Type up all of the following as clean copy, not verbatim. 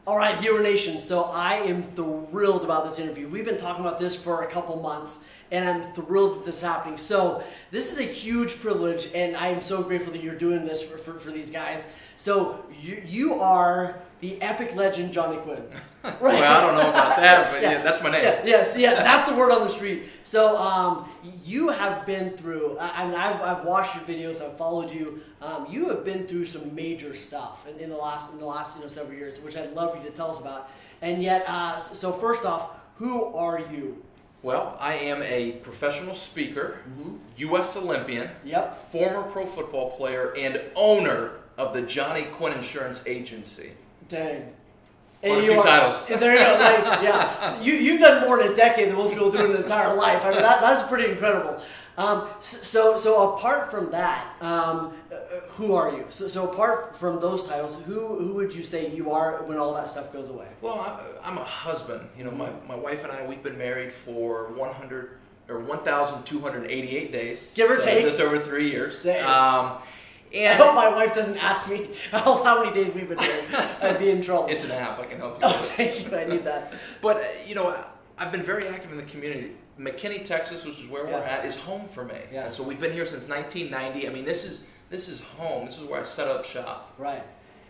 All right, Hero Nation. So I am thrilled about this interview. We've been talking about this for a couple months, and I'm thrilled that this is happening. So this is a huge privilege, and I am so grateful that you're doing this for these guys. So you are the epic legend Johnny Quinn. Right? Well, I don't know about that, but yeah, that's my name. Yeah, that's the word on the street. So you have been through, and I've watched your videos, I've followed you. You have been through some major stuff in the last several years, which I'd love for you to tell us about. And yet, so first off, who are you? Well, I am a professional speaker, U.S. Olympian, former pro football player, and owner of the Johnny Quinn Insurance Agency. Dang. Quite a few titles. There you go. You've done more in a decade than most people do in an entire life. I mean, that's pretty incredible. So apart from that, who are you? So apart from those titles, who would you say you are when all that stuff goes away? Well, I'm a husband. You know, my wife and I, we've been married for 1,288 days. Give or take. Just over 3 years. And I hope my wife doesn't ask me how many days we've been married. I'd be in trouble. It's an app. I can help you with. Oh, thank you. I need that. But, I've been very active in the community. McKinney, Texas, which is where we're at, is home for me. Yeah. And so we've been here since 1990. I mean, this is home. This is where I set up shop. Right.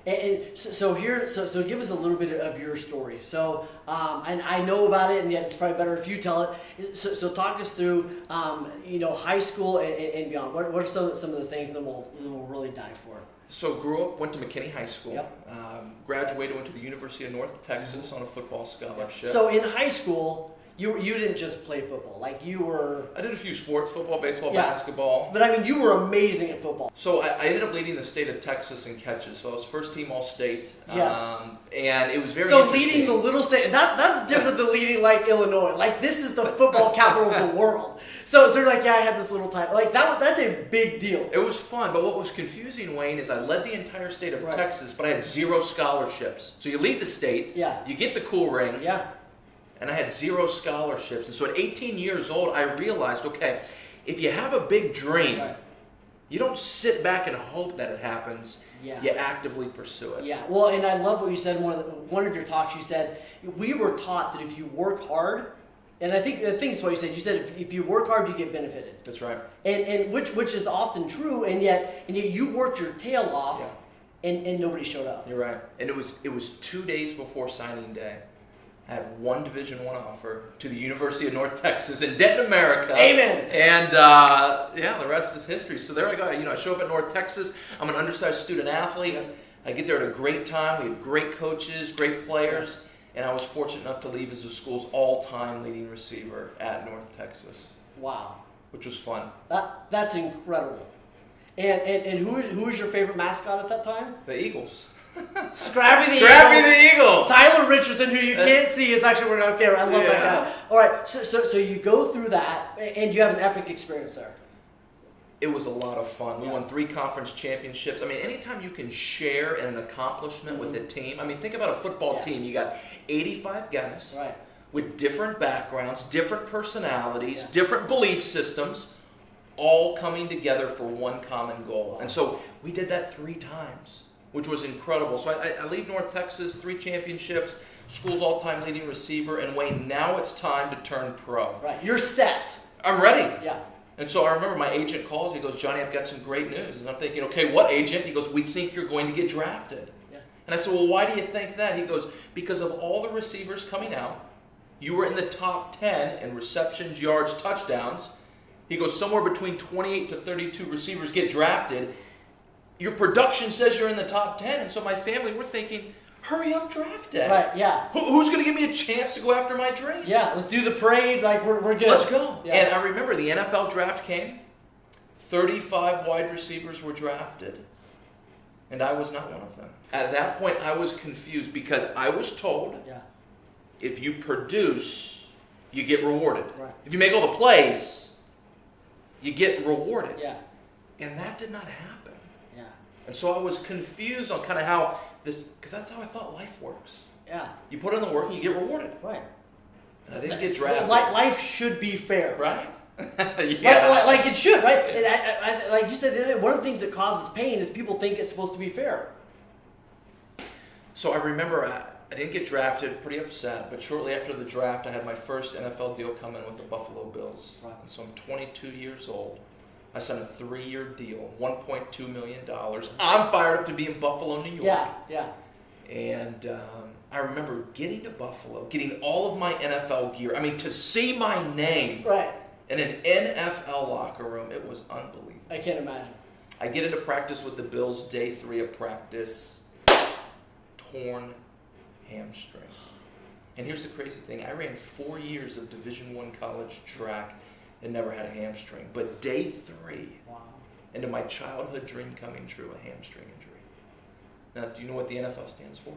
And so give us a little bit of your story. So, and I know about it, and yet it's probably better if you tell it. So talk us through, high school and beyond. What are some of the things that we'll really dive for? So went to McKinney High School. Graduated, went to the University of North Texas on a football scholarship. So in high school, you didn't just play football, like you were... I did a few sports, football, baseball, basketball. But I mean, you were amazing at football. So I ended up leading the state of Texas in catches. So I was first team All-State. Yes. And it was very So leading the little state, that's different than leading like Illinois. Like this is the football capital of the world. So sort of like, I had this little title. Like that's a big deal. It was fun, but what was confusing, Wayne, is I led the entire state of Texas, but I had 0 scholarships. So you lead the state, you get the cool ring, and I had 0 scholarships. And so at 18 years old, I realized, okay, if you have a big dream, you don't sit back and hope that it happens. You actively pursue it. Yeah, well, and I love what you said in one of your talks. You said, we were taught that if you work hard, and I think it's what you said. You said if you work hard, you get benefited. That's right. And which is often true, and yet you worked your tail off, and nobody showed up. You're right. And it was 2 days before signing day. I had one Division I offer to the University of North Texas in Denton, America. Amen. And the rest is history. So there I go. I show up at North Texas. I'm an undersized student athlete. I get there at a great time. We had great coaches, great players. And I was fortunate enough to leave as the school's all-time leading receiver at North Texas. Wow. Which was fun. That's incredible. And who was your favorite mascot at that time? The Eagles. Scrappy the Eagle. Tyler Richardson, who you can't see, is actually working off camera. I love that guy. All right, so you go through that, and you have an epic experience there. It was a lot of fun. We won 3 conference championships. I mean, anytime you can share an accomplishment with a team. I mean, think about a football team. You got 85 guys with different backgrounds, different personalities, different belief systems, all coming together for one common goal. And so we did that 3 times. Which was incredible. So I leave North Texas, 3 championships, school's all-time leading receiver, and Wayne, now it's time to turn pro. Right, you're set. I'm ready. Yeah. And so I remember my agent calls, he goes, Johnny, I've got some great news. And I'm thinking, okay, what agent? He goes, we think you're going to get drafted. Yeah. And I said, well, why do you think that? He goes, because of all the receivers coming out, you were in the top 10 in receptions, yards, touchdowns. He goes, somewhere between 28 to 32 receivers get drafted. Your production says you're in the top 10, and so my family, we're thinking, hurry up, draft day. Right, yeah. Who's going to give me a chance to go after my dream? Yeah, let's do the parade, like we're good. Let's go. Yeah. And I remember the NFL draft came, 35 wide receivers were drafted, and I was not one of them. At that point, I was confused because I was told, if you produce, you get rewarded. Right. If you make all the plays, you get rewarded. Yeah. And that did not happen. And so I was confused on kind of how this, because that's how I thought life works. Yeah. You put in the work and you get rewarded. Right. And I didn't get drafted. Life should be fair. Right? Like it should, right? And I, like you said, one of the things that causes pain is people think it's supposed to be fair. So I remember I didn't get drafted, pretty upset, but shortly after the draft, I had my first NFL deal come in with the Buffalo Bills. Right. And so I'm 22 years old. I signed a 3-year deal, $1.2 million. I'm fired up to be in Buffalo, New York. Yeah. And I remember getting to Buffalo, getting all of my NFL gear. I mean, to see my name in an NFL locker room, it was unbelievable. I can't imagine. I get into practice with the Bills, day 3 of practice, torn hamstring. And here's the crazy thing. I ran 4 years of Division I college track and never had a hamstring. But day 3, into my childhood dream coming true, a hamstring injury. Now, do you know what the NFL stands for?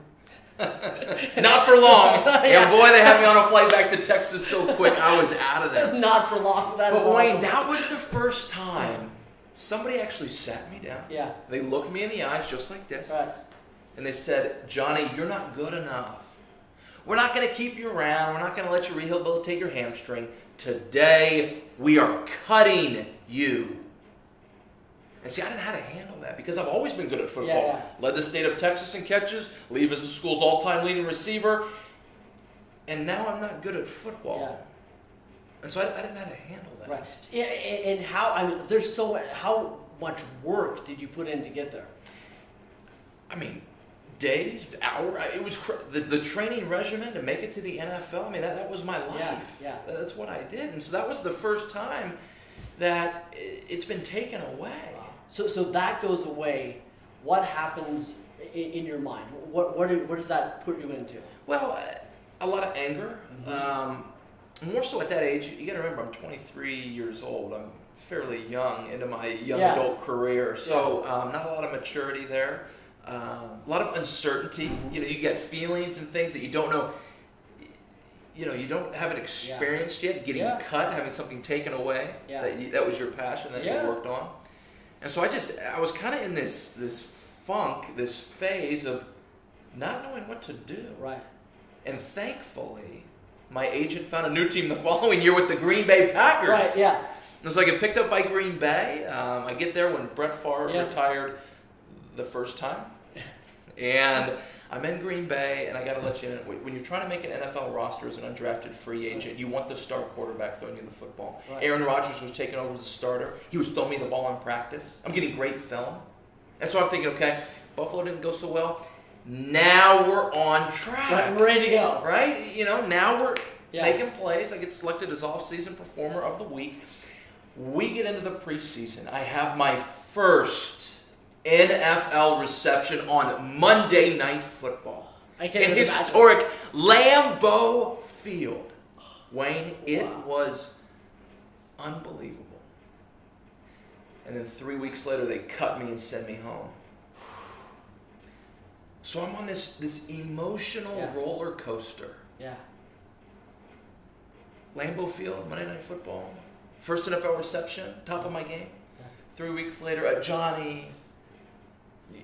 Not for long. And boy, they had me on a flight back to Texas so quick, I was out of there. Not for long. But Wayne, that was the first time somebody actually sat me down. Yeah. They looked me in the eyes just like this. Right. And they said, Johnny, you're not good enough. We're not going to keep you around. We're not going to let you rehabilitate your hamstring. Today, we are cutting you. And see, I didn't know how to handle that because I've always been good at football. Yeah. Led the state of Texas in catches, lead as the school's all-time leading receiver. And now I'm not good at football. Yeah. And so I didn't know how to handle that. Right. Yeah, and how much work did you put in to get there? I mean, days, hours. It was the training regimen to make it to the NFL. I mean, that was my life. Yeah. That's what I did. And so that was the first time that it's been taken away. Wow. So that goes away. What happens in your mind? What does that put you into? Well, a lot of anger. More so at that age. You got to remember, I'm 23 years old. I'm fairly young into my young adult career. So not a lot of maturity there. A lot of uncertainty. You know, you get feelings and things that you don't know. You know, you don't have it experienced yet. Getting cut, having something taken away. That was your passion that you worked on. And so I was kind of in this funk, this phase of not knowing what to do. Right. And thankfully, my agent found a new team the following year with the Green Bay Packers. Right. Yeah. And so I get picked up by Green Bay. I get there when Brett Favre retired the first time. And I'm in Green Bay, and I got to let you in. When you're trying to make an NFL roster as an undrafted free agent, you want the star quarterback throwing you the football. Right. Aaron Rodgers was taking over as a starter. He was throwing me the ball in practice. I'm getting great film. And so I'm thinking, okay, Buffalo didn't go so well. Now we're on track. Right, we're ready to go. Right? You know, now we're making plays. I get selected as off-season performer of the week. We get into the preseason. I have my first NFL reception on Monday Night Football in historic Lambeau Field. Wayne, it was unbelievable. And then 3 weeks later, they cut me and sent me home. So I'm on this emotional roller coaster. Yeah. Lambeau Field, Monday Night Football, first NFL reception, top of my game. 3 weeks later, Johnny,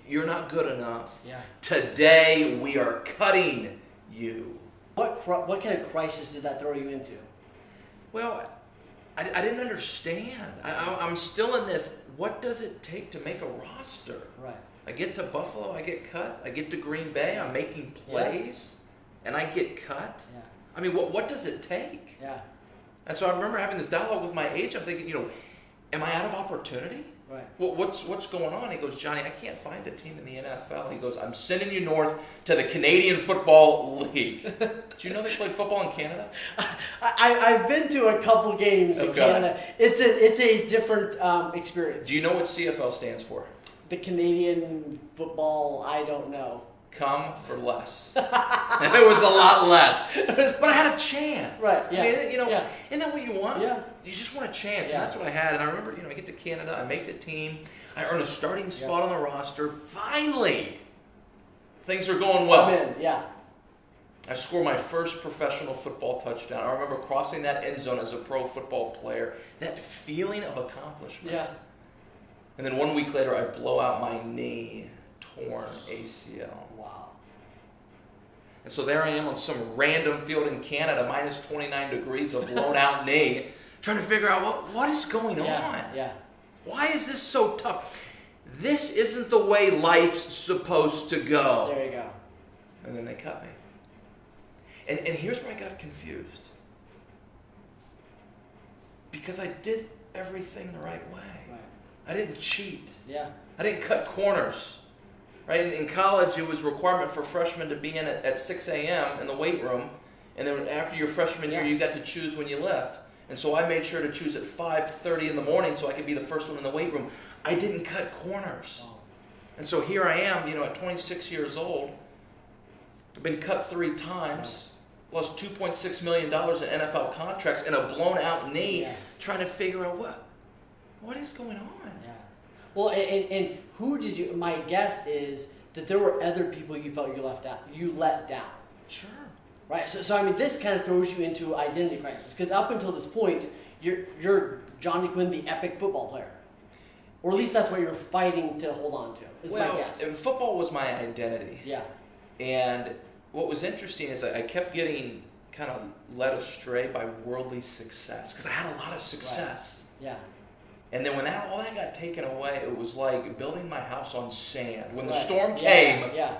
you're not good enough. Yeah. Today we are cutting you. What kind of crisis did that throw you into? Well, I didn't understand. I'm still in this. What does it take to make a roster? Right. I get to Buffalo, I get cut. I get to Green Bay, I'm making plays, and I get cut. Yeah. I mean, what does it take? Yeah. And so I remember having this dialogue with my agent. I'm thinking, am I out of opportunity? Right. Well, what's going on? He goes, Johnny, I can't find a team in the NFL. He goes, I'm sending you north to the Canadian Football League. Do you know they played football in Canada? I've been to a couple games in Canada. It's a different experience. Do you know what CFL stands for? The Canadian football, I don't know. Come for less. And it was a lot less. But I had a chance. Right, yeah. I mean, isn't that what you want? Yeah. You just want a chance, and that's what I had. And I remember, I get to Canada, I make the team, I earn a starting spot on the roster. Finally, things are going well. I'm in, I score my first professional football touchdown. I remember crossing that end zone as a pro football player. That feeling of accomplishment. Yeah. And then 1 week later, I blow out my knee, torn ACL. Wow. And so there I am on some random field in Canada, minus 29 degrees, a blown out knee, trying to figure out what is going on. Yeah. Why is this so tough? This isn't the way life's supposed to go. There you go. And then they cut me. And here's where I got confused. Because I did everything the right way. Right. I didn't cheat. Yeah. I didn't cut corners. Right? In college, it was a requirement for freshmen to be in at 6 a.m. in the weight room. And then after your freshman year, you got to choose when you left. And so I made sure to choose at 5:30 in the morning so I could be the first one in the weight room. I didn't cut corners. Oh. And so here I am, at 26 years old. I've been cut 3 times. Lost $2.6 million in NFL contracts and a blown out knee, trying to figure out what is going on. Yeah. Well, and who did you? My guess is that there were other people you felt you let down. Sure. Right. So I mean, this kind of throws you into identity crisis because up until this point, you're Johnny Quinn, the epic football player, or at least that's what you're fighting to hold on to. Is my guess. Football was my identity. Yeah. And what was interesting is I kept getting kind of led astray by worldly success because I had a lot of success. Right. Yeah. And then when all that got taken away, it was like building my house on sand. When the Right. storm came, yeah.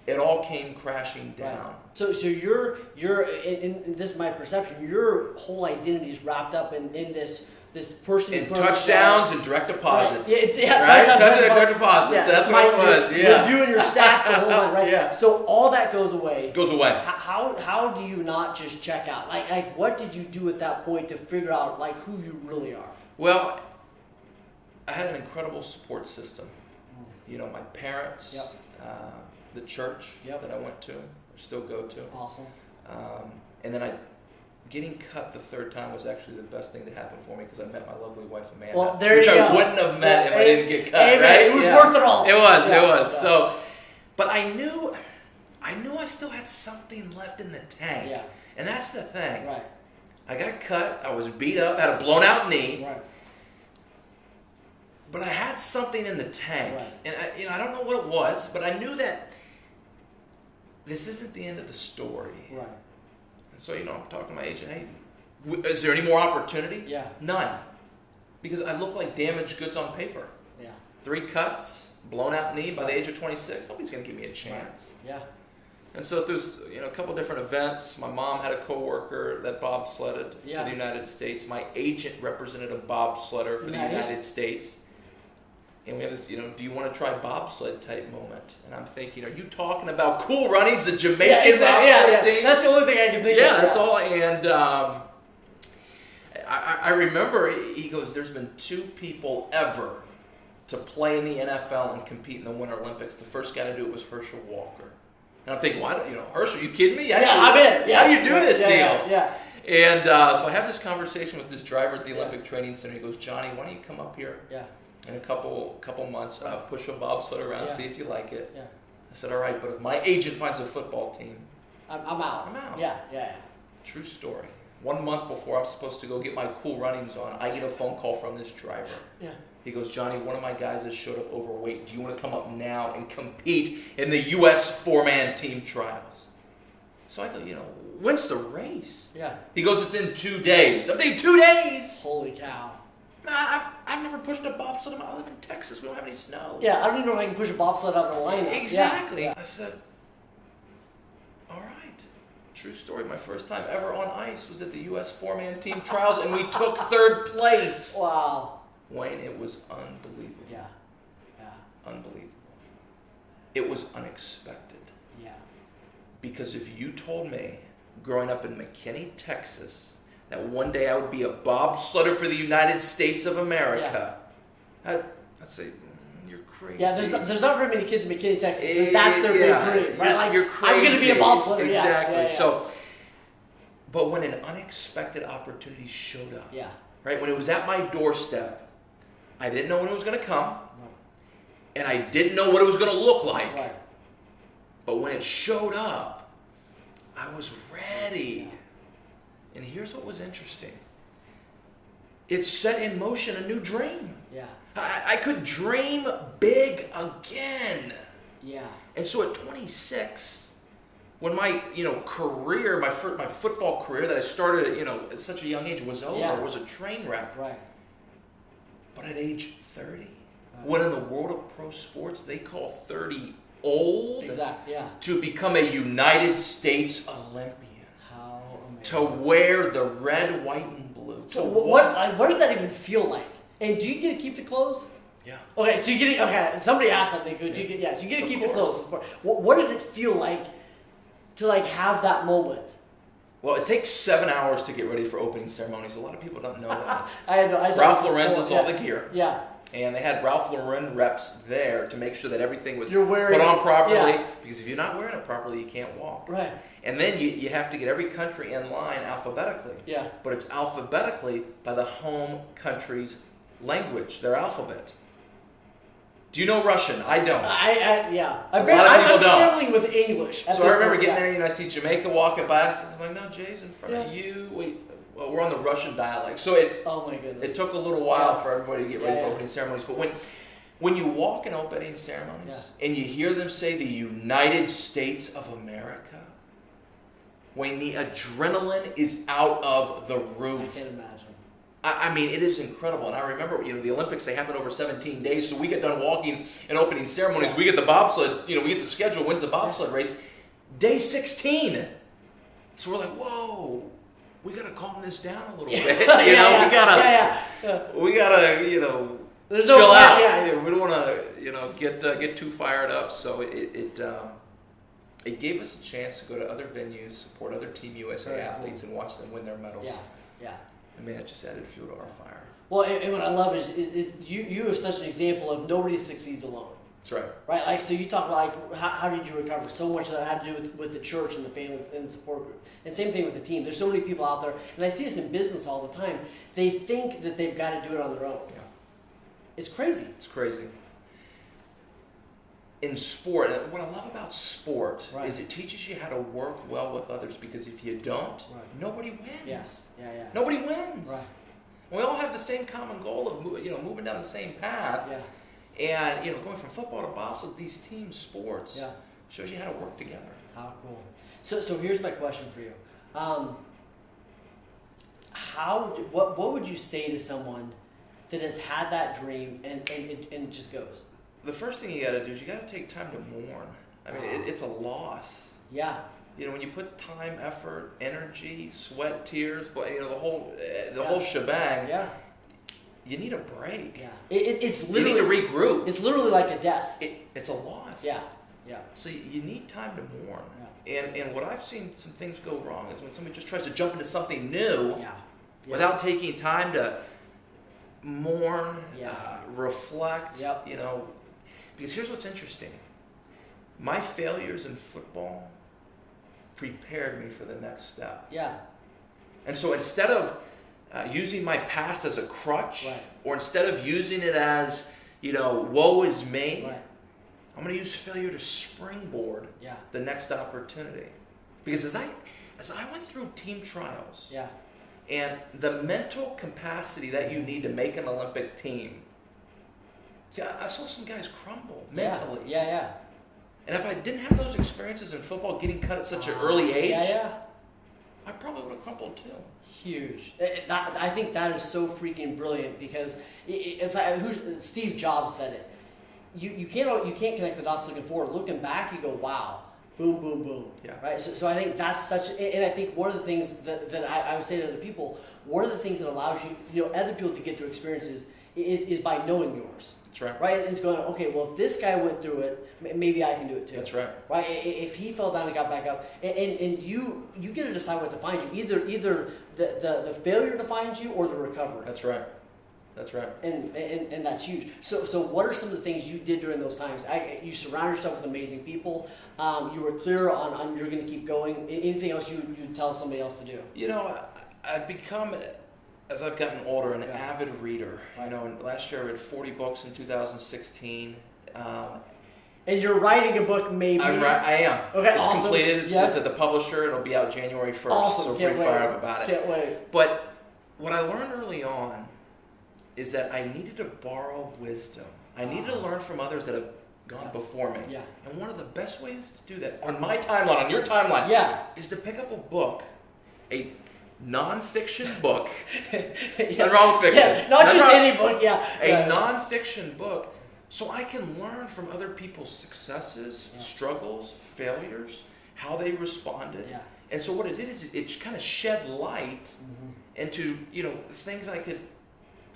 it all came crashing down. Right. So you're in this is my perception. Your whole identity is wrapped up in this person in touchdowns and direct deposits. Right. Yeah, right? Touchdowns and direct deposits. Yes. That's what it was. Yeah. Reviewing your stats the whole time, right? Yeah. So all that goes away. It goes away. How do you not just check out? Like what did you do at that point to figure out who you really are? Well, I had an incredible support system. My parents, the church that I went to, or still go to. Awesome. And then getting cut the 3rd time was actually the best thing that happened for me because I met my lovely wife Amanda, well, there which you I go. wouldn't have met if I didn't get cut. Amen. Right? It was worth it all. It was. Yeah. It was. Yeah. So, but I knew I still had something left in the tank. Yeah. And that's the thing. Right. I got cut. I was beat up. Had a blown out knee. Right. But I had something in the tank, Right. and I don't know what it was, but I knew that this isn't the end of the story. Right. And so, I'm talking to my agent, hey, is there any more opportunity? Yeah. None. Because I look like damaged goods on paper. Yeah. 3 cuts, blown out knee by the age of 26. Nobody's going to give me a chance. Right. Yeah. And so there's a couple different events. My mom had a coworker that bobsledded for the United States. My agent represented a bobsledder for the United States. And we have this, do you want to try bobsled type moment? And I'm thinking, are you talking about Cool Runnings, the Jamaican bobsled team? That's the only thing I can think of. Yeah, that's all. And I remember he goes, there's been 2 people ever to play in the NFL and compete in the Winter Olympics. The first guy to do it was Herschel Walker. And I'm thinking, why? Herschel, are you kidding me? I'm in. How do you do this deal? Yeah. And so I have this conversation with this driver at the Olympic Training Center. He goes, Johnny, why don't you come up here? Yeah. In a couple months, push a bobsled around, see if you like it. Yeah. I said, all right, but if my agent finds a football team, I'm out. I'm out. Yeah. True story. 1 month before I'm supposed to go get my Cool Runnings on, I get a phone call from this driver. Yeah. He goes, Johnny, one of my guys has showed up overweight. Do you want to come up now and compete in the U.S. 4-man team trials? So I go, when's the race? Yeah. He goes, it's in 2 days. I'm thinking, 2 days? Holy cow. I've never pushed a bobsled. I live in Texas. We don't have any snow. Yeah, I don't even know if I can push a bobsled out of the line. Exactly. Yeah. I said, all right. True story. My first time ever on ice was at the U.S. 4-man team trials, and we took 3rd place. Wow. Wayne, it was unbelievable. Yeah. Unbelievable. It was unexpected. Yeah. Because if you told me, growing up in McKinney, Texas, that one day I would be a bobsledder for the United States of America, I'd say, you're crazy. Yeah, there's not very many kids in McKinney, Texas. That's their big dream, right? You're crazy. I'm going to be a bobsledder. Exactly. Yeah. So, but when an unexpected opportunity showed up, right, when it was at my doorstep, I didn't know when it was going to come, and I didn't know what it was going to look like. Right. But when it showed up, I was ready. And here's what was interesting. It set in motion a new dream. Yeah. I could dream big again. Yeah. And so at 26, when my career, my football career that I started at such a young age was over, it was a train wreck. Right. But at age 30, when in the world of pro sports they call 30 old, exactly. Yeah. to become a United States Olympian. to wear the red, white, and blue. So what does that even feel like? And do you get to keep the clothes? Yeah. Okay, so you get to, okay. Somebody asked something. So you get to keep the clothes. What does it feel like to have that moment? Well, it takes 7 hours to get ready for opening ceremonies. A lot of people don't know that. I know. Ralph Lauren does all the gear. Yeah. And they had Ralph Lauren reps there to make sure that everything was put on properly. Yeah. Because if you're not wearing it properly, you can't walk. Right. And then you have to get every country in line alphabetically. Yeah. But it's alphabetically by the home country's language, their alphabet. Do you know Russian? I don't. Yeah. A lot of people don't. Struggling with English. So I remember getting there, I see Jamaica walking by. I'm like, no, Jay's in front of you. Wait, well, we're on the Russian dialect. So oh my goodness. It took a little while for everybody to get ready for opening ceremonies. But when you walk in opening ceremonies and you hear them say the United States of America, when the adrenaline is out of the roof. I can't imagine. I mean, it is incredible. And I remember, the Olympics, they happen over 17 days. So we get done walking and opening ceremonies. Yeah. We get the bobsled, we get the schedule, when's the bobsled race? Day 16. So we're like, whoa, we got to calm this down a little bit. We got to, There's chill no out. Yeah. We don't want to, get too fired up. So it gave us a chance to go to other venues, support other Team USA athletes, and watch them win their medals. Yeah. I mean, it just added fuel to our fire. Well, and what I love is you have such an example of nobody succeeds alone. That's right. Right? Like, so you talk about, how did you recover? So much of that had to do with the church and the families and the support group. And same thing with the team. There's so many people out there, and I see this in business all the time. They think that they've got to do it on their own. Yeah. It's crazy. It's crazy. In sport, what I love about sport is it teaches you how to work well with others, because if you don't, nobody wins. Yes. Yeah. Nobody wins. Right. We all have the same common goal of moving down the same path. Yeah. And going from football to bobsled, these team sports shows you how to work together. How cool. So here's my question for you. What would you say to someone that has had that dream and it just goes? The first thing you got to do is you got to take time to mourn. I mean, it's a loss. Yeah. When you put time, effort, energy, sweat, tears, the whole shebang. Yeah. You need a break. Yeah. It's literally, you need to regroup. It's literally like a death. It's a loss. Yeah. So you need time to mourn. Yeah. And what I've seen some things go wrong is when somebody just tries to jump into something new without taking time to mourn, reflect. Yep. Because here's what's interesting. My failures in football prepared me for the next step. Yeah. And so instead of using my past as a crutch, or instead of using it as, woe is me, I'm going to use failure to springboard the next opportunity. Because as I went through team trials, and the mental capacity that you need to make an Olympic team, see, I saw some guys crumble mentally. Yeah. And if I didn't have those experiences in football, getting cut at such an early age, I probably would have crumbled too. Huge. I think that is so freaking brilliant, because it's like Steve Jobs said it. You can't connect the dots looking forward. Looking back, you go, wow, boom, boom, boom. Yeah. Right. So I think that's such, and I think one of the things that I would say to other people, one of the things that allows you, other people to get through experiences is by knowing yours. That's right. Right. And it's going, okay, well, if this guy went through it, maybe I can do it too. That's right. Right. If he fell down and got back up, and you get to decide what defines you. Either the failure defines you, or the recovery. That's right. That's right. And that's huge. So what are some of the things you did during those times? You surround yourself with amazing people. You were clear on you're going to keep going. Anything else you tell somebody else to do? I've become, as I've gotten older, an avid reader. And last year I read 40 books in 2016. And you're writing a book, maybe? I am. Okay, it's awesome. Completed. It's at the publisher. It'll be out January 1st. Awesome. So Can't pretty wait. fired up about it. Can't wait. But what I learned early on is that I needed to borrow wisdom. I needed to learn from others that have gone before me. Yeah. And one of the best ways to do that, on my timeline, on your timeline, is to pick up a book, a nonfiction book, not wrong fiction. Yeah, not just any book, a nonfiction book, so I can learn from other people's successes, struggles, failures, how they responded. Yeah. And so what it did is it kind of shed light into, things I could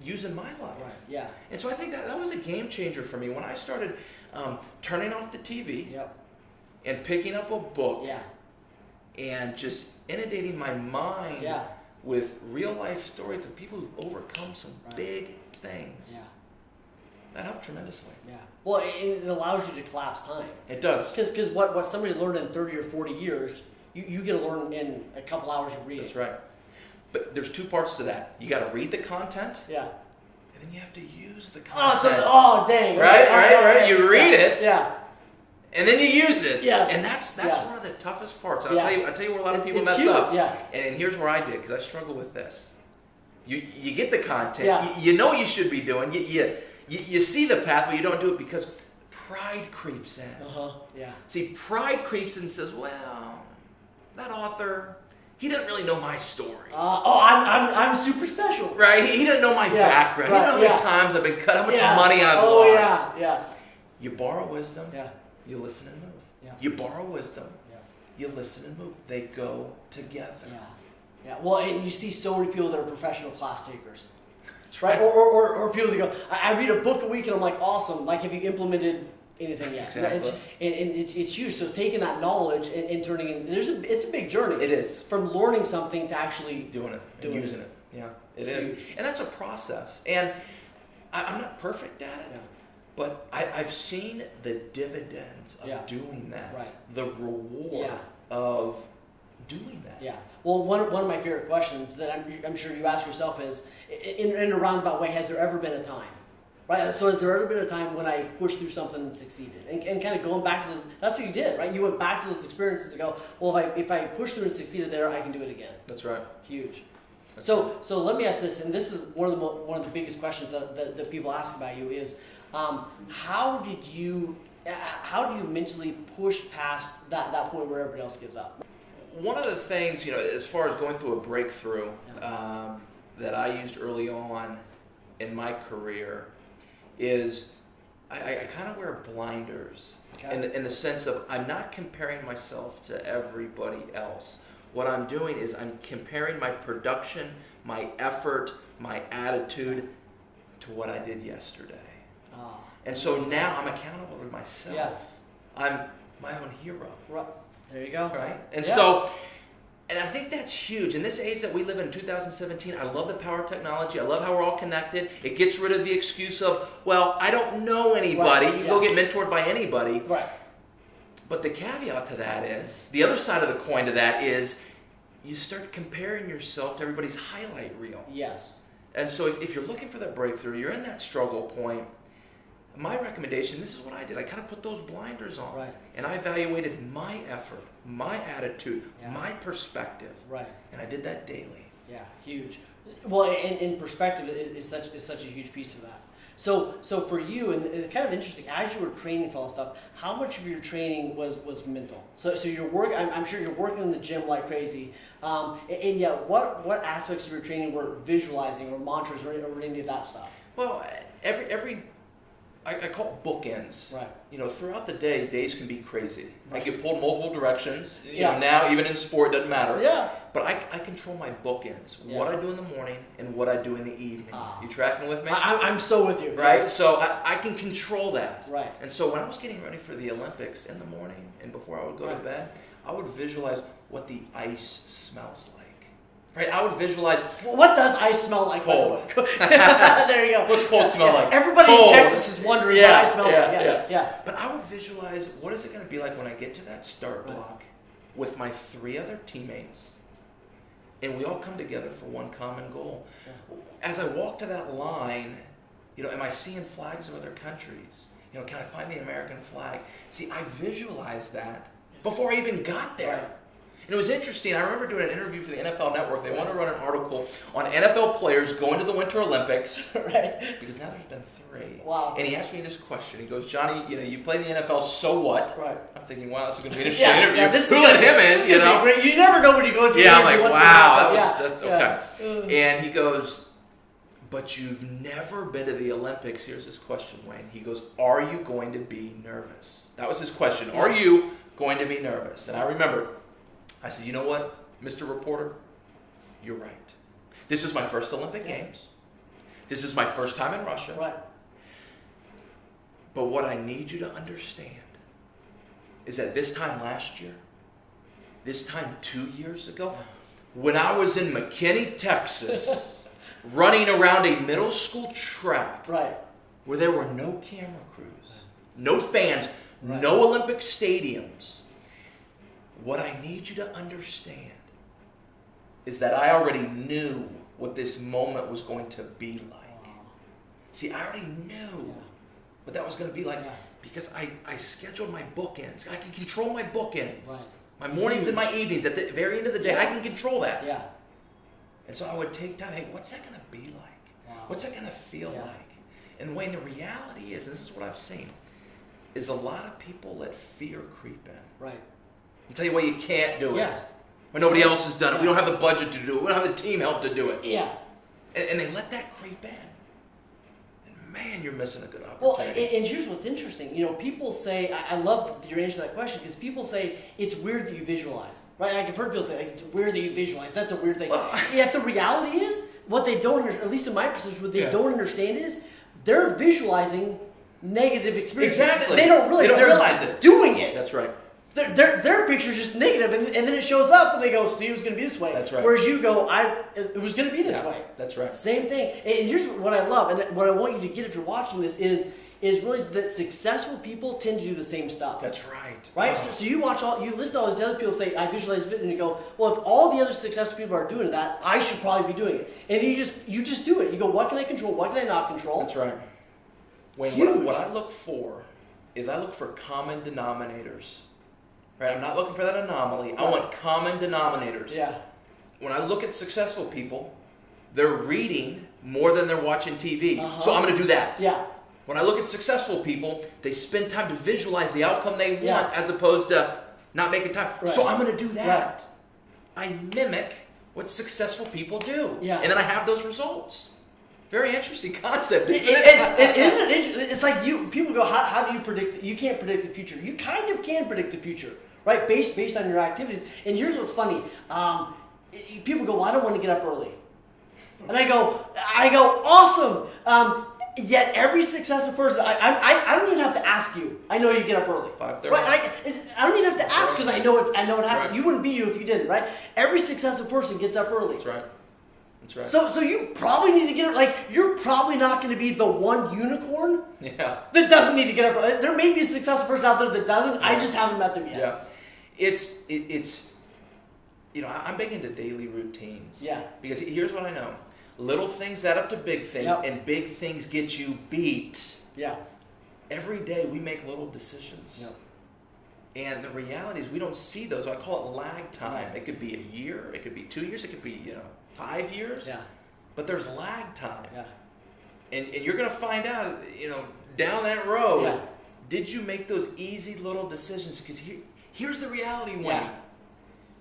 use in my life. Right. Yeah. And so I think that was a game changer for me when I started turning off the TV and picking up a book and just inundating my mind with real life stories of people who've overcome some big things. Yeah. That helped tremendously. Yeah. Well, it allows you to collapse time. It does. Because what somebody learned in 30 or 40 years, you get to learn in a couple hours of reading. That's right. But there's two parts to that. You got to read the content. Yeah. And then you have to use the content. Dang. Right. You read it. Yeah. And then you use it. Yes. And that's one of the toughest parts. I'll tell you where a lot of people mess up. Yeah. And here's where I did, because I struggle with this. You get the content. Yeah. You know you should be doing. You see the path, but you don't do it because pride creeps in. Yeah. See, pride creeps in and says, well, that author, he doesn't really know my story. I'm super special. Right? He doesn't know my background. He doesn't know how many times I've been cut, how much money I've lost. Yeah. You borrow wisdom. Yeah. You listen and move. Yeah. You borrow wisdom. Yeah. You listen and move. They go together. Yeah. Yeah. Well, and you see so many people that are professional class takers. That's right. Or people that go, I read a book a week and I'm like, awesome. Like, have you implemented anything yet? Exactly. And it's huge. So taking that knowledge and turning it, it's a big journey. It is. From learning something to actually doing it and using it. Yeah, it is. And that's a process. And I'm not perfect at it. Yeah. But I've seen the dividends of doing that. Right. The reward of doing that. Yeah. Well, one of my favorite questions that I'm sure you ask yourself is, in a roundabout way, has there ever been a time? Right? So has there ever been a time when I pushed through something and succeeded? And kind of going back to this, that's what you did, right? You went back to those experiences and go, well, if I push through and succeeded there, I can do it again. That's right. Huge. So let me ask this, and this is one of the biggest questions that people ask about you is, how do you mentally push past that point where everybody else gives up? One of the things, as far as going through a breakthrough that I used early on in my career is I kind of wear blinders in the sense of I'm not comparing myself to everybody else. What I'm doing is I'm comparing my production, my effort, my attitude to what I did yesterday. And so now I'm accountable to myself. Yeah. I'm my own hero. Right. There you go. Right? And so, and I think that's huge. In this age that we live in 2017, I love the power of technology. I love how we're all connected. It gets rid of the excuse of, well, I don't know anybody. Right. You go get mentored by anybody. Right. But the caveat to that is, the other side of the coin to that is, you start comparing yourself to everybody's highlight reel. Yes. And so if you're looking for that breakthrough, you're in that struggle point, my recommendation, this is what I did. I kind of put those blinders on. Right. And I evaluated my effort, my attitude, my perspective. Right. And I did that daily. Yeah, huge. Well, and perspective is such a huge piece of that. So for you, and it's kind of interesting, as you were training for all this stuff, how much of your training was mental? So you're I'm sure you're working in the gym like crazy. And yet, what aspects of your training were visualizing or mantras or any of that stuff? Well, I call it bookends. Right. Throughout the day, days can be crazy. Right. I get pulled multiple directions. Now, even in sport, it doesn't matter. Yeah. But I control my bookends. Yeah. What I do in the morning and what I do in the evening. You tracking with me? I'm so with you. Right? Yes. So I can control that. Right. And so when I was getting ready for the Olympics in the morning and before I would go to bed, I would visualize what the ice smells like. Right, I would visualize. What does ice smell like? Cold. There you go. What's cold smell like? Everybody cold. in Texas is wondering what ice smells like. Yeah. But I would visualize what is it going to be like when I get to that start block with my 3 other teammates, and we all come together for one common goal. Yeah. As I walk to that line, am I seeing flags of other countries? Can I find the American flag? See, I visualized that before I even got there. Right. And it was interesting. I remember doing an interview for the NFL Network. They wanted to run an article on NFL players going to the Winter Olympics. Right. Because now there's been 3. Wow. And he asked me this question. He goes, Johnny, you play in the NFL, so what? Right. I'm thinking, wow, this is going to be an interesting interview. Yeah, who let him in, You never know when you go to I'm like, wow, that's okay. Yeah. And he goes, but you've never been to the Olympics. Here's his question, Wayne. He goes, are you going to be nervous? That was his question. Are you going to be nervous. And I remember, I said, you know what, Mr. Reporter, you're right. This is my first Olympic Games. This is my first time in Russia. Right. But what I need you to understand is that this time last year, this time 2 years ago, when I was in McKinney, Texas, running around a middle school track, where there were no camera crews, no fans, no Olympic stadiums, what I need you to understand is that I already knew what this moment was going to be like. See, I already knew what that was going to be like because I scheduled my bookends. I can control my bookends. My mornings and my evenings. At the very end of the day, I can control that. And so I would take time. Hey, what's that going to be like? What's that going to feel like? And Wayne, the reality is, and this is what I've seen, is a lot of people let fear creep in. I'll tell you why you can't do it. When nobody else has done it. We don't have the budget to do it. We don't have the team help to do it. And they let that creep in. And man, you're missing a good opportunity. Well, and here's what's interesting. You know, people say, I love your answer to that question, because people say it's weird that you visualize. Right? Like, I've heard people say, like, it's weird that you visualize. That's a weird thing. Yet the reality is, what they don't, at least in my perception, what they don't understand is, they're visualizing negative experiences. Exactly. They don't realize it. Doing it. That's right. Their picture's just negative, and then it shows up, and they go, see, it was going to be this way. That's right. Whereas you go, it was going to be this way. That's right. Same thing. And here's what I love, and what I want you to get if you're watching this is really that successful people tend to do the same stuff. That's right. Right? Oh. So you listen to all these other people say, I visualize it, and you go, well, if all the other successful people are doing that, I should probably be doing it. And then you just do it. You go, what can I control? What can I not control? That's right. What I look for is I look for common denominators. Right? I'm not looking for that anomaly. I want common denominators. When I look at successful people, they're reading more than they're watching TV. So I'm going to do that. When I look at successful people, they spend time to visualize the outcome they want as opposed to not making time. So I'm going to do that. I mimic what successful people do. And then I have those results. Very interesting concept. Isn't it interesting? It's like people go, how do you predict? You can't predict the future. You kind of can predict the future, right? Based on your activities. And here's what's funny. People go, well, I don't want to get up early. And I go, awesome. Yet every successful person, I don't even have to ask you. I know you get up early. 5:30. Right? I don't even have to ask because I know it happened. Right. You wouldn't be you if you didn't, right? Every successful person gets up early. That's right. That's right. So you probably need to get up. Like, you're probably not going to be the one unicorn that doesn't need to get up. There may be a successful person out there that doesn't. I just haven't met them yet. It's I'm big into daily routines. Because here's what I know. Little things add up to big things, and big things get you beat. Every day we make little decisions. And the reality is we don't see those. I call it lag time. It could be a year. It could be 2 years. It could be 5 years. But there's lag time. And you're going to find out, down that road, did you make those easy little decisions? Because here's the reality, Wayne.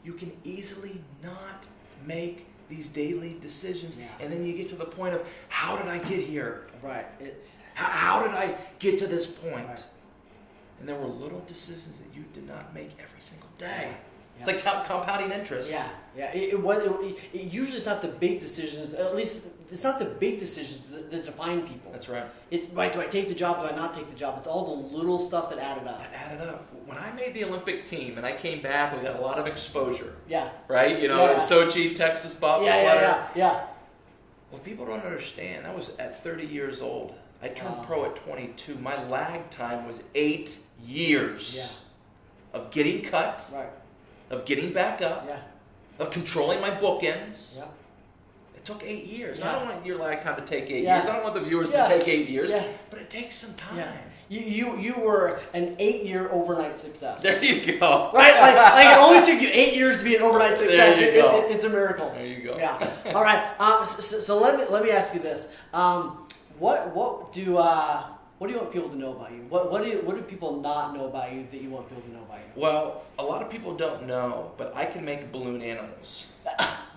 You can easily not make these daily decisions. And then you get to the point of, how did I get here? How did I get to this point? And there were little decisions that you did not make every single day. It's like compounding interest. It usually it's not the big decisions. At least it's not the big decisions that define people. That's right. It's right. Do I take the job? Do I not take the job? It's all the little stuff that added up. When I made the Olympic team and I came back, we got a lot of exposure. Right. Sochi, Texas, bobsledder. Well, people don't understand. That was at 30 years old. I turned pro at 22. My lag time was 8 years of getting cut. Of getting back up, of controlling my bookends. It took 8 years. I don't want your lag time to take 8 years. I don't want the viewers to take 8 years, but it takes some time. You were an 8-year overnight success. There you go. Right? Like it only took you 8 years to be an overnight success. There you go. It's a miracle. There you go. All right. So let me ask you this. What do you want people to know about you? What do people not know about you that you want people to know about you? Well, a lot of people don't know, but I can make balloon animals.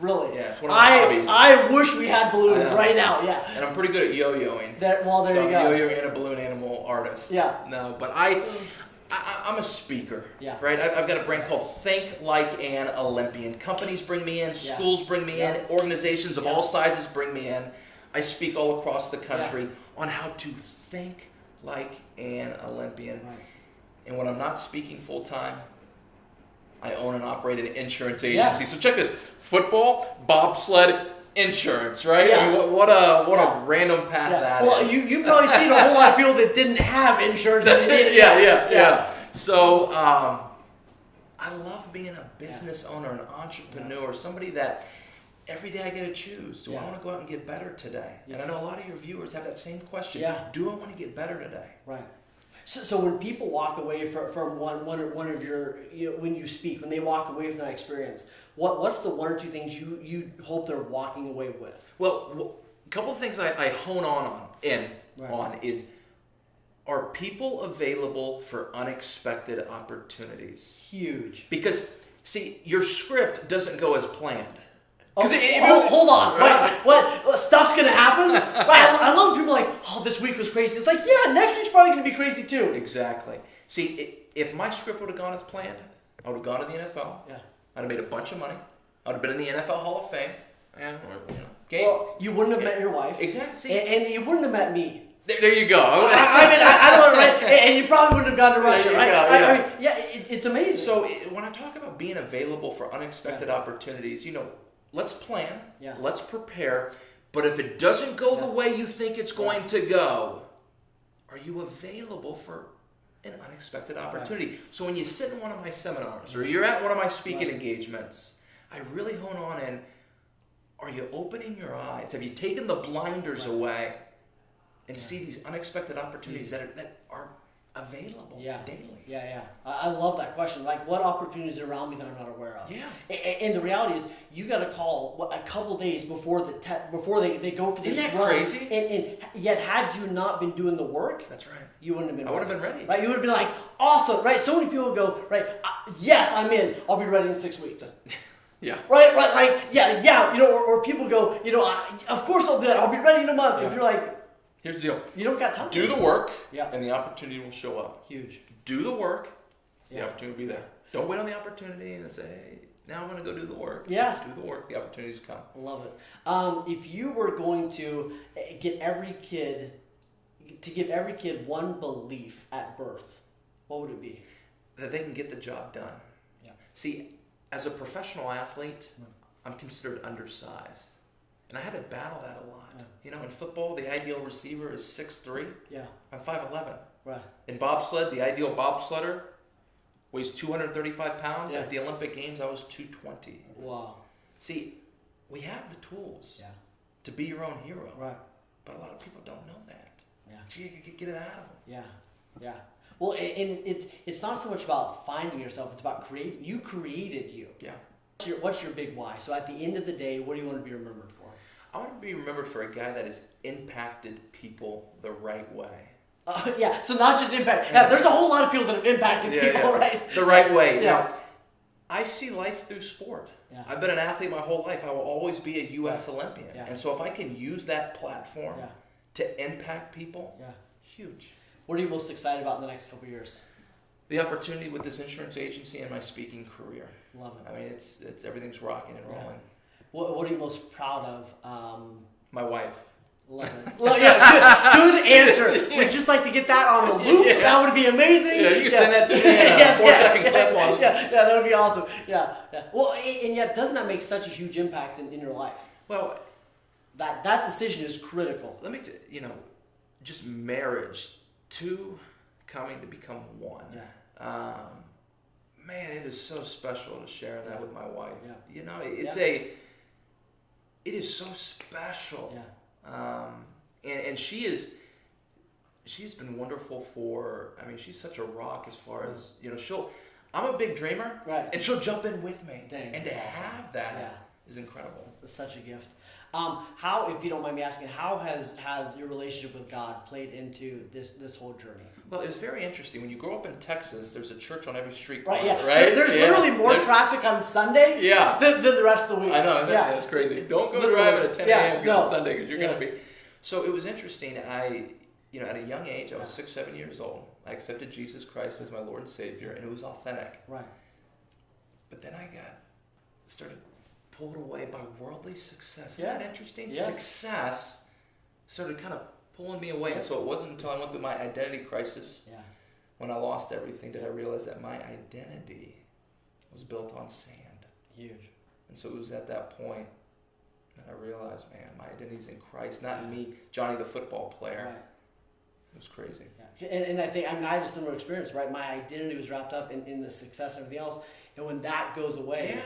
Really? Yeah, it's one of my hobbies. I wish we had balloons right now. And I'm pretty good at yo-yoing. There you go. I'm a yo-yo and a balloon animal artist. Yeah. No, but I'm a speaker, yeah. right? I've got a brand called Think Like an Olympian. Companies bring me in, schools bring me in, organizations of all sizes bring me in. I speak all across the country on how to think like an Olympian. Right. And when I'm not speaking full time, I own and operate an insurance agency. So check this: football, bobsled, insurance, right? Yes. I mean, what a random path that is. Well, you've probably seen a whole lot of people that didn't have insurance. Yeah. So I love being a business owner, an entrepreneur, somebody that every day I get to choose. Do I want to go out and get better today? And I know a lot of your viewers have that same question. Do I want to get better today? Right. So when people walk away from one of your, when you speak, when they walk away from that experience, what's the one or two things you hope they're walking away with? Well, a couple of things I hone on is, are people available for unexpected opportunities? Huge. Because, see, your script doesn't go as planned. Hold on. Right. What stuff's gonna happen? Right. I love people like, oh, this week was crazy. It's like, yeah, next week's probably gonna be crazy too. Exactly. See, if my script would have gone as planned, I would have gone to the NFL. Yeah. I'd have made a bunch of money. I'd have been in the NFL Hall of Fame. And well, you wouldn't have met your wife. Exactly. And you wouldn't have met me. There you go. I don't know, right? And you probably wouldn't have gone to Russia, right? It's amazing. So when I talk about being available for unexpected opportunities, let's plan, let's prepare, but if it doesn't go the way you think it's going to go, are you available for an unexpected opportunity? Right. So when you sit in one of my seminars or you're at one of my speaking engagements, I really hone on in, are you opening your eyes? Have you taken the blinders away and see these unexpected opportunities that are available daily? Yeah. I love that question. Like, what opportunities are around me that I'm not aware of? Yeah. And the reality is, you got to call a couple days before they go for this Isn't that run. crazy? And yet, had you not been doing the work, that's right, you wouldn't have been. I would have been ready. Right? You would have been like, awesome. Right? So many people go, right? Yes, I'm in. I'll be ready in 6 weeks. Yeah. Right. Like, or people go, of course I'll do that. I'll be ready in a month. And you're like, here's the deal. You don't got time. Do the work, and the opportunity will show up. Huge. Do the work, the opportunity will be there. Don't wait on the opportunity and say, hey, now I'm going to go do the work. Yeah. Do the work. The opportunities come. Love it. If you were going to give every kid one belief at birth, what would it be? That they can get the job done. Yeah. See, as a professional athlete, I'm considered undersized. And I had to battle that a lot. Yeah. In football, the ideal receiver is 6'3". Yeah. I'm 5'11". Right. In bobsled, the ideal bobsledder weighs 235 pounds. Yeah. At the Olympic Games, I was 220. Wow. See, we have the tools to be your own hero. Right. But a lot of people don't know that. Yeah. So you can get it out of them. Yeah. Well, and it's not so much about finding yourself. It's about creating. You created you. Yeah. What's your big why? So at the end of the day, what do you want to be remembered for? I want to be remembered for a guy that has impacted people the right way. So not just impact. Yeah, there's a whole lot of people that have impacted people, right? The right way. Yeah. I see life through sport. Yeah. I've been an athlete my whole life. I will always be a U.S. Olympian. Yeah. And so if I can use that platform to impact people, huge. What are you most excited about in the next couple of years? The opportunity with this insurance agency and my speaking career. Love it. I mean, it's everything's rocking and rolling. What are you most proud of? My wife. Love it. Well, good answer. We'd just like to get that on a loop. Yeah. That would be amazing. Yeah, you can send that to me in a 4-second clip on. Yeah, that would be awesome. Yeah. Well, and yet, doesn't that make such a huge impact in your life? Well, that decision is critical. Let me, just marriage, two coming to become one. Yeah. Man, it is so special to share that with my wife. Yeah. It is so special. Yeah. And she's been wonderful she's such a rock as far as, I'm a big dreamer, right? And she'll jump in with me. Dang, and to have that is incredible. It's such a gift. How, if you don't mind me asking, how has your relationship with God played into this whole journey? Well, it was very interesting. When you grow up in Texas, there's a church on every street corner, right? There's literally more traffic on Sunday than the rest of the week. I know, that's crazy. Don't go driving at 10 a.m. on Sunday because you're going to be... So it was interesting. At a young age, I was 6-7 years old. I accepted Jesus Christ as my Lord and Savior, and it was authentic. Right. But then I started pulled away by worldly success. Isn't Yeah. that interesting? Yeah. Success started kind of pulling me away. And so it wasn't until I went through my identity crisis, when I lost everything, did I realize that my identity was built on sand. Huge. And so it was at that point that I realized, man, my identity's in Christ, not in me, Johnny the football player. Right. It was crazy. Yeah. And I think, I had a similar experience, right? My identity was wrapped up in the success and everything else. And when that goes away,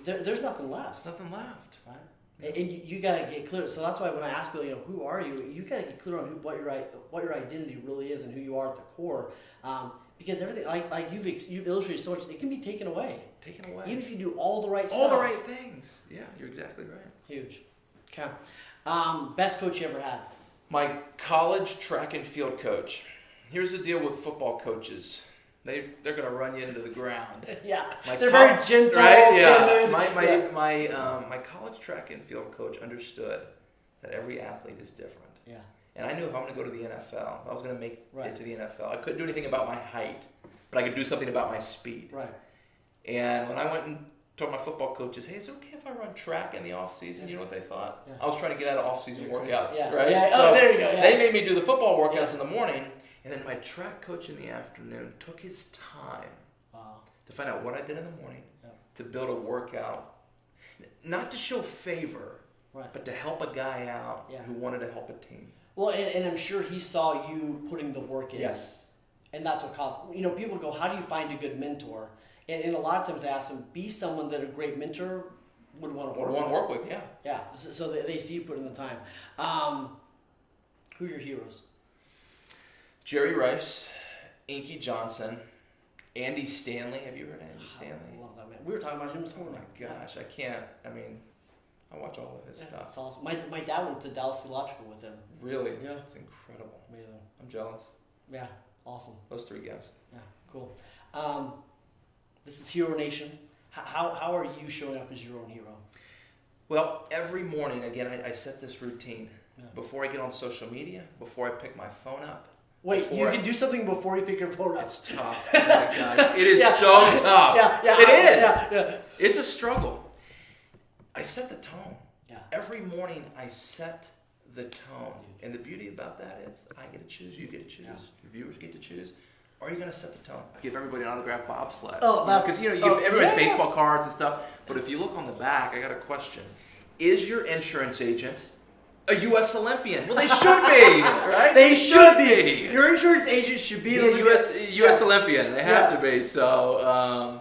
there's nothing left. There's nothing left. Right? And you got to get clear. So that's why when I ask people, who are you? You got to get clear on what your identity really is and who you are at the core. Because everything, like you've illustrated so much, it can be taken away. Taken away. Even if you do all the right stuff. All the right things. Yeah, you're exactly right. Huge. Okay. Best coach you ever had? My college track and field coach. Here's the deal with football coaches. They're going to run you into the ground. Yeah. They're very gentle, right? Yeah. timid. My college track and field coach understood that every athlete is different. Yeah. And I knew if I'm going to go to the NFL, I was going to make it to the NFL. I couldn't do anything about my height, but I could do something about my speed. Right. And when I went and told my football coaches, hey, is it okay if I run track in the off season? You know what they thought? Yeah. I was trying to get out of off season workouts, right? Yeah. So there you go. Yeah. They made me do the football workouts in the morning, and then my track coach in the afternoon took his time to find out what I did in the morning to build a workout, not to show favor, but to help a guy out who wanted to help a team. Well, and I'm sure he saw you putting the work in. Yes. And that's what caused, people go, how do you find a good mentor? And a lot of times I ask them, be someone that a great mentor would want to work with. Yeah. Yeah, so they see you put in the time. Who are your heroes? Jerry Rice, Inky Johnson, Andy Stanley. Have you heard of Andy Stanley? I love that man. We were talking about him this morning. Oh my gosh, I watch all of his stuff. That's awesome. My dad went to Dallas Theological with him. Really? Yeah. It's incredible. Amazing. I'm jealous. Yeah, awesome. Those three guys. Yeah, cool. This is Hero Nation. How are you showing up as your own hero? Well, every morning, again, I set this routine. Before I get on social media, before I pick my phone up. Wait, you can do something before you pick your phone up? It's tough. Oh my gosh. It is so tough. It is. Yeah. It's a struggle. I set the tone. Yeah. Every morning, I set the tone. And the beauty about that is I get to choose, you get to choose, your viewers get to choose. Or are you going to set the tone? Give everybody an autographed bobsled. Because you give everybody baseball cards and stuff. But if you look on the back, I got a question. Is your insurance agent a U.S. Olympian? Well, they should be, right? They should be. Your insurance agent should be a U.S. Olympian. They have to be. So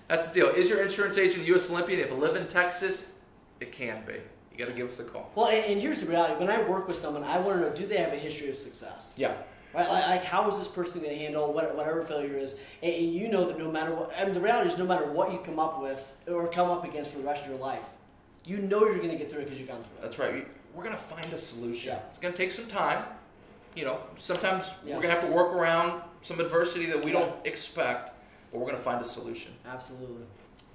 that's the deal. Is your insurance agent a U.S. Olympian? If you live in Texas, it can be. You got to give us a call. Well, and here's the reality. When I work with someone, I want to know, do they have a history of success? Yeah. Right? Like how is this person going to handle whatever failure is? And you know that no matter what, the reality is no matter what you come up with or come up against for the rest of your life, you know you're going to get through it because you've gone through it. That's right. We're going to find a solution. Yeah. It's going to take some time. Sometimes we're going to have to work around some adversity that we don't expect, but we're going to find a solution. Absolutely.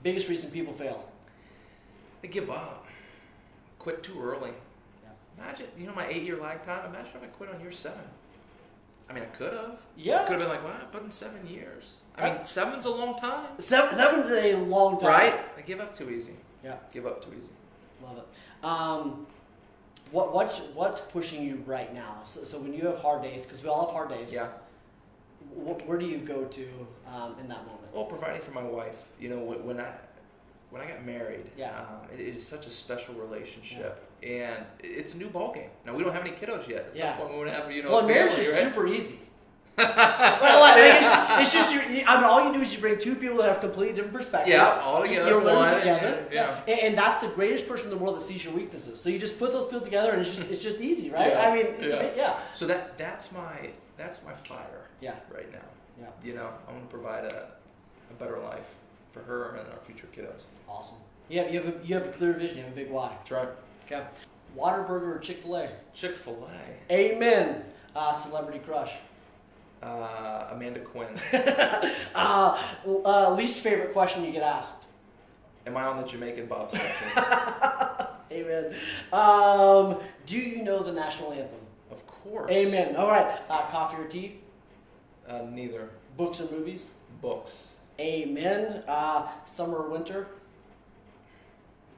Biggest reason people fail? They give up. Quit too early. Yeah. Imagine, my 8-year lag time. Imagine if I quit on year 7. I could have. Yeah. Could have been like, wow, but in 7 years. 7's a long time. 7's a long time. Right? They give up too easy. Yeah. Give up too easy. Love it. What's pushing you right now? So when you have hard days, because we all have hard days. Yeah. Where do you go to in that moment? Well, providing for my wife. When I got married, it is such a special relationship, and it's a new ballgame. Now we don't have any kiddos yet. At some point, we want to have Well, marriage is super easy. It's just all you do is you bring two people that have completely different perspectives. Yeah, all together. You're learning together. Yeah. And that's the greatest person in the world that sees your weaknesses. So you just put those people together, and it's just easy, right? Yeah. So that's my fire. Yeah. Right now. Yeah. I want to provide a better life for her and our future kiddos. Awesome. Yeah, you have a clear vision. You have a big why. That's right. Okay. Whataburger or Chick-fil-A? Chick-fil-A. Amen. Celebrity crush? Amanda Quinn. Least favorite question you get asked? Am I on the Jamaican bobsled team? Amen. Do you know the national anthem? Of course. Amen. All right. Coffee or tea? Neither. Books or movies? Books. Amen. Summer or winter?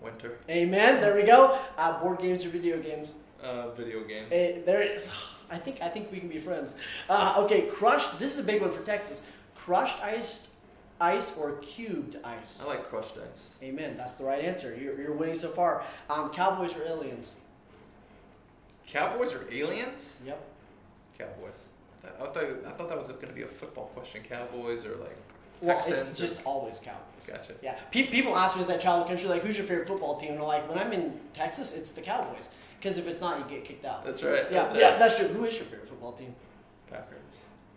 Winter. Amen. There we go. Board games or video games? Video games. I think we can be friends. Okay, crushed. This is a big one for Texas. Crushed ice or cubed ice? I like crushed ice. Amen. That's the right answer. You're winning so far. Cowboys or aliens? Cowboys or aliens? Yep. Cowboys. I thought that was going to be a football question. Cowboys or like Well, Texans? it's just always Cowboys. Gotcha. Yeah. People ask me as I travel the country, like, who's your favorite football team? And I'm like, when I'm in Texas, it's the Cowboys. Because if it's not, you get kicked out. That's right. Yeah, that's true. Who is your favorite football team? Packers.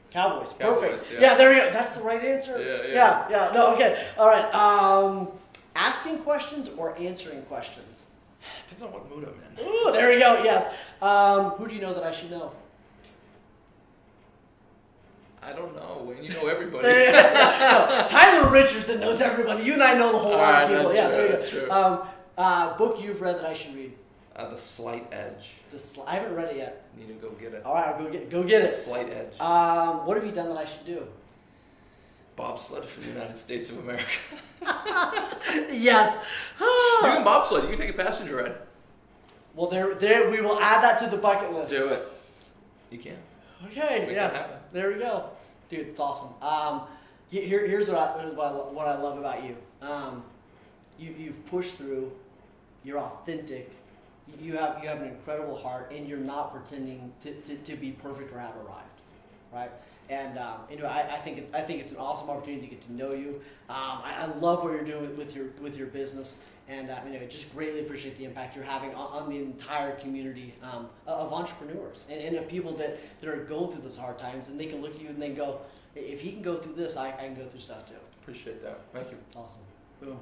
Cowboys. Cowboys, Perfect. yeah. There we go. That's the right answer. Yeah. No, okay. All right. Asking questions or answering questions? Depends on what mood I'm in. Ooh, there we go. Yes. Who do you know that I should know? I don't know. Wayne, you know everybody. No, Tyler Richardson knows everybody. You and I know the whole lot of people. That's Yeah, true, there you that's go. true. Book you've read that I should read? The Slight Edge. I haven't read it yet. Need to go get it. All right, I'll go get it. Slight Edge. What have you done that I should do? Bobsled for the United States of America. Yes. You can bobsled. You can take a passenger ride. Well, there. We will add that to the bucket list. Do it. You can. Okay. Make yeah. that happen. There we go, dude. It's awesome. Here's what I love about you. You've pushed through. You're authentic. You have an incredible heart, and you're not pretending to be perfect or have arrived, right? And I think it's an awesome opportunity to get to know you. I love what you're doing with your business, and just greatly appreciate the impact you're having on the entire community of entrepreneurs and of people that are going through those hard times, and they can look at you and they go, if he can go through this, I can go through stuff too. Appreciate that. Thank you. Awesome. Boom.